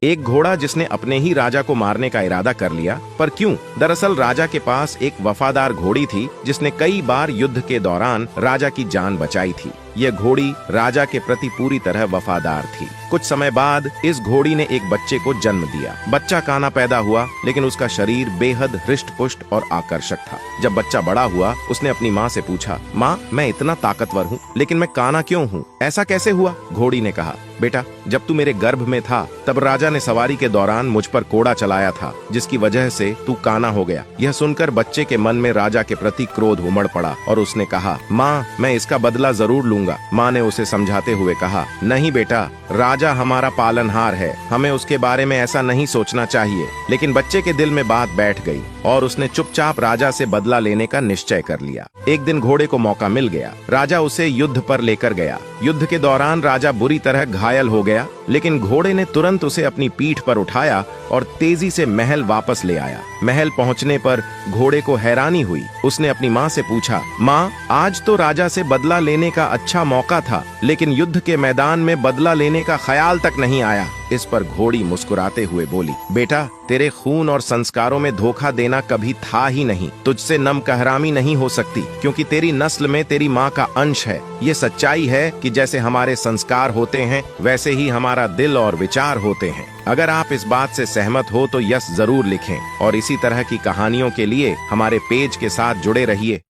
एक घोड़ा जिसने अपने ही राजा को मारने का इरादा कर लिया। पर क्यों? दरअसल राजा के पास एक वफादार घोड़ी थी जिसने कई बार युद्ध के दौरान राजा की जान बचाई थी। यह घोड़ी राजा के प्रति पूरी तरह वफादार थी। कुछ समय बाद इस घोड़ी ने एक बच्चे को जन्म दिया। बच्चा काना पैदा हुआ, लेकिन उसका शरीर बेहद हृष्ट-पुष्ट और आकर्षक था। जब बच्चा बड़ा हुआ, उसने अपनी माँ से पूछा, माँ, मैं इतना ताकतवर हूँ, लेकिन मैं काना क्यों हूँ? ऐसा कैसे हुआ? घोड़ी ने कहा, बेटा, जब तू मेरे गर्भ में था तब राजा ने सवारी के दौरान मुझ पर कोड़ा चलाया था, जिसकी वजह से तू काना हो गया। यह सुनकर बच्चे के मन में राजा के प्रति क्रोध उमड़ पड़ा और उसने कहा, माँ, मैं इसका बदला जरूर लूंगा। माँ ने उसे समझाते हुए कहा, नहीं बेटा, राजा हमारा पालनहार है, हमें उसके बारे में ऐसा नहीं सोचना चाहिए। लेकिन बच्चे के दिल में बात बैठ गई और उसने चुपचाप राजा से बदला लेने का निश्चय कर लिया। एक दिन घोड़े को मौका मिल गया। राजा उसे युद्ध पर लेकर गया। युद्ध के दौरान राजा बुरी तरह घायल हो गया, लेकिन घोड़े ने तुरंत उसे अपनी पीठ पर उठाया और तेजी से महल वापस ले आया। महल पहुंचने पर घोड़े को हैरानी हुई। उसने अपनी माँ से पूछा, माँ, आज तो राजा से बदला लेने का अच्छा मौका था, लेकिन युद्ध के मैदान में बदला लेने का ख्याल तक नहीं आया। इस पर घोड़ी मुस्कुराते हुए बोली, बेटा, तेरे खून और संस्कारों में धोखा देना कभी था ही नहीं। तुझसे नम कहरामी नहीं हो सकती, क्योंकि तेरी नस्ल में तेरी माँ का अंश है। ये सच्चाई है कि जैसे हमारे संस्कार होते हैं, वैसे ही हमारा दिल और विचार होते हैं। अगर आप इस बात से सहमत हो तो यस जरूर लिखें और इसी तरह की कहानियों के लिए हमारे पेज के साथ जुड़े रहिए।